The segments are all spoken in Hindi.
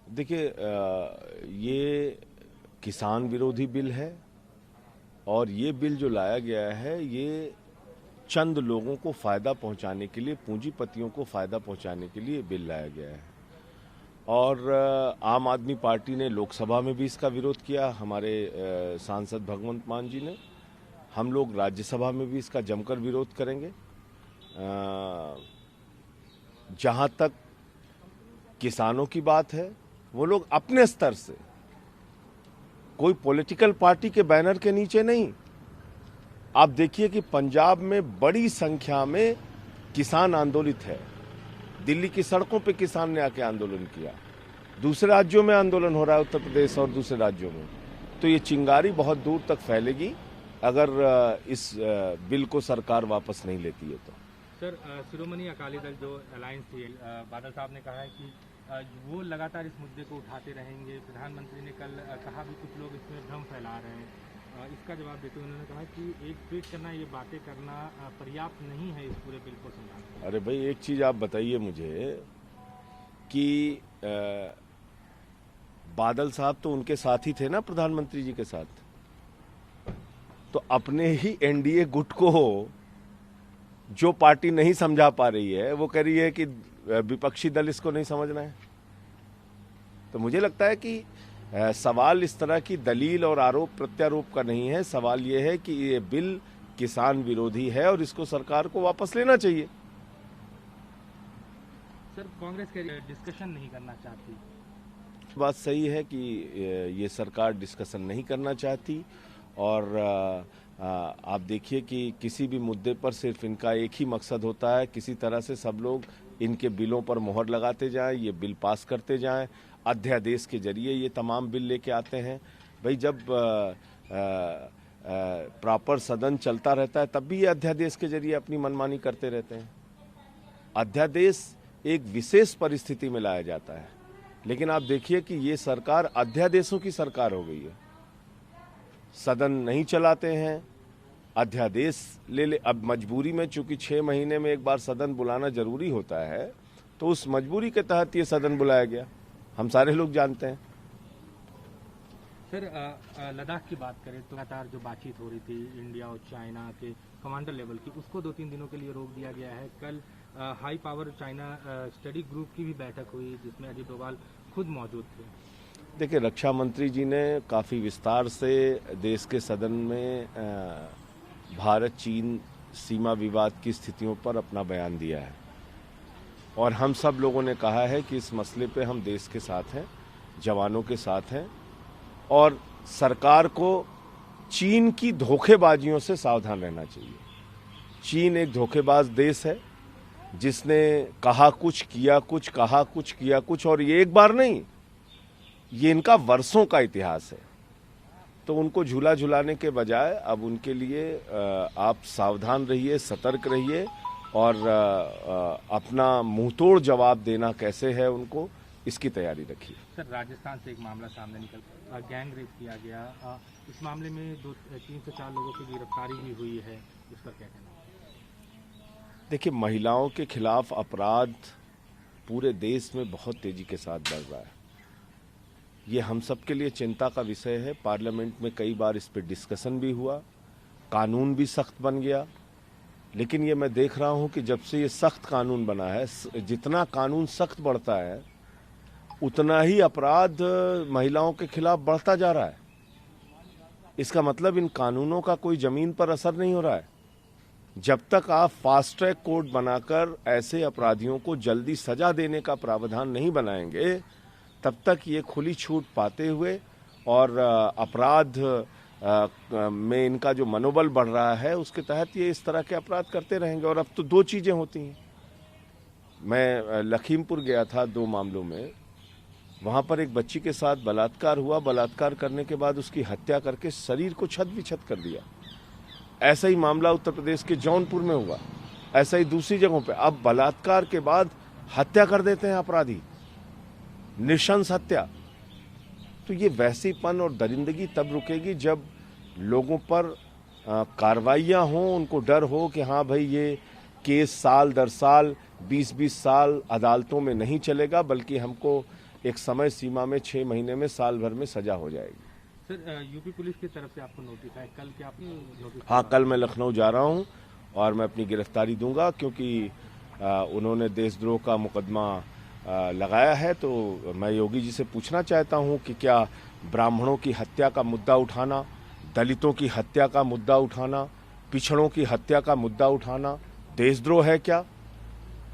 देखिए, ये किसान विरोधी बिल है और ये बिल जो लाया गया है ये चंद लोगों को फायदा पहुंचाने के लिए, पूंजीपतियों को फायदा पहुंचाने के लिए बिल लाया गया है। और आम आदमी पार्टी ने लोकसभा में भी इसका विरोध किया, हमारे सांसद भगवंत मान जी ने। हम लोग राज्यसभा में भी इसका जमकर विरोध करेंगे। जहां तक किसानों की बात है, वो लोग अपने स्तर से, कोई पॉलिटिकल पार्टी के बैनर के नीचे नहीं। आप देखिए कि पंजाब में बड़ी संख्या में किसान आंदोलित है। दिल्ली की सड़कों पे किसान ने आके आंदोलन किया। दूसरे राज्यों में आंदोलन हो रहा है, उत्तर प्रदेश और दूसरे राज्यों में। तो ये चिंगारी बहुत दूर तक फैलेगी अगर इस बिल को सरकार वापस नहीं लेती है तो। सर, शिरोमणि अकाली दल जो अलायंस थी, बादल साहब ने कहा है कि वो लगातार इस मुद्दे को उठाते रहेंगे। प्रधानमंत्री ने कल कहा भी कुछ लोग इसमें भ्रम फैला रहे हैं। इसका जवाब देते हुए उन्होंने कहा कि एक ट्वीट करना, ये बातें करना पर्याप्त नहीं है इस पूरे बिल को समझाने। अरे भाई, एक चीज आप बताइए मुझे कि बादल साहब तो उनके साथ ही थे ना, प्रधानमंत्री जी के साथ। तो अपने ही एनडीए गुट को जो पार्टी नहीं समझा पा रही है, वो कह रही है कि विपक्षी दल इसको नहीं समझना है। तो मुझे लगता है कि सवाल इस तरह की दलील और आरोप प्रत्यारोप का नहीं है। सवाल ये है कि ये बिल किसान विरोधी है और इसको सरकार को वापस लेना चाहिए। सर, कांग्रेस के डिस्कशन नहीं करना चाहती। बात सही है कि ये सरकार डिस्कशन नहीं करना चाहती। और आप देखिए कि किसी भी मुद्दे पर सिर्फ इनका एक ही मकसद होता है, किसी तरह से सब लोग इनके बिलों पर मोहर लगाते जाएं, ये बिल पास करते जाएं। अध्यादेश के जरिए ये तमाम बिल लेके आते हैं। भाई, जब प्रॉपर सदन चलता रहता है तब भी ये अध्यादेश के जरिए अपनी मनमानी करते रहते हैं। अध्यादेश एक विशेष परिस्थिति में लाया जाता है, लेकिन आप देखिए कि ये सरकार अध्यादेशों की सरकार हो गई है। सदन नहीं चलाते हैं, अध्यादेश ले। अब मजबूरी में, चूंकि 6 महीने में एक बार सदन बुलाना जरूरी होता है, तो उस मजबूरी के तहत ये सदन बुलाया गया, हम सारे लोग जानते हैं। सर, लद्दाख की बात करें तो लगातार जो बातचीत हो रही थी इंडिया और चाइना के कमांडर लेवल की, उसको 2-3 दिनों के लिए रोक दिया गया है। कल high power China study group की भी बैठक हुई जिसमें अजीत डोभाल खुद मौजूद थे। देखिए, रक्षा मंत्री जी ने काफ़ी विस्तार से देश के सदन में भारत चीन सीमा विवाद की स्थितियों पर अपना बयान दिया है। और हम सब लोगों ने कहा है कि इस मसले पे हम देश के साथ हैं, जवानों के साथ हैं, और सरकार को चीन की धोखेबाजियों से सावधान रहना चाहिए। चीन एक धोखेबाज देश है जिसने कहा कुछ, किया कुछ, कहा कुछ, किया कुछ, और ये एक बार नहीं, ये इनका वर्षों का इतिहास है। तो उनको झूला झुलाने के बजाय अब उनके लिए आप सावधान रहिए, सतर्क रहिए, और अपना मुंहतोड़ जवाब देना कैसे है उनको, इसकी तैयारी रखिए। सर, राजस्थान से एक मामला सामने निकल, गैंग रेप किया गया। इस मामले में 3 से 4 लोगों की गिरफ्तारी भी हुई है, इस पर क्या कहना? देखिए, महिलाओं के खिलाफ अपराध पूरे देश में बहुत तेजी के साथ बढ़ रहा है। ये हम सब के लिए चिंता का विषय है। पार्लियामेंट में कई बार इस पर डिस्कशन भी हुआ, कानून भी सख्त बन गया। लेकिन ये मैं देख रहा हूं कि जब से ये सख्त कानून बना है, जितना कानून सख्त बढ़ता है उतना ही अपराध महिलाओं के खिलाफ बढ़ता जा रहा है। इसका मतलब इन कानूनों का कोई जमीन पर असर नहीं हो रहा है। जब तक आप फास्ट ट्रैक कोर्ट बनाकर ऐसे अपराधियों को जल्दी सजा देने का प्रावधान नहीं बनाएंगे, तब तक ये खुली छूट पाते हुए और अपराध में इनका जो मनोबल बढ़ रहा है, उसके तहत ये इस तरह के अपराध करते रहेंगे। और अब तो 2 चीजें होती हैं। मैं लखीमपुर गया था 2 मामलों में। वहां पर एक बच्ची के साथ बलात्कार हुआ, बलात्कार करने के बाद उसकी हत्या करके शरीर को छत विछत कर दिया। ऐसा ही मामला उत्तर प्रदेश के जौनपुर में हुआ, ऐसा ही दूसरी जगहों पे। अब बलात्कार के बाद हत्या कर देते हैं अपराधी, नृशंस हत्या। तो ये वैसीपन और दरिंदगी तब रुकेगी जब लोगों पर कार्रवाइयाँ हों, उनको डर हो कि हाँ भाई, ये केस साल दर साल 20-20 साल अदालतों में नहीं चलेगा, बल्कि हमको एक समय सीमा में 6 महीने में, साल भर में सजा हो जाएगी। सर यूपी पुलिस की तरफ से आपको नोटिस आया कल, क्या आप नोटिस? हाँ, कल मैं लखनऊ जा रहा हूँ और मैं अपनी गिरफ्तारी दूंगा, क्योंकि उन्होंने देशद्रोह का मुकदमा लगाया है। तो मैं योगी जी से पूछना चाहता हूँ कि क्या ब्राह्मणों की हत्या का मुद्दा उठाना, दलितों की हत्या का मुद्दा उठाना, पिछड़ों की हत्या का मुद्दा उठाना देशद्रोह है क्या?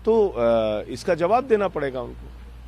तो इसका जवाब देना पड़ेगा उनको।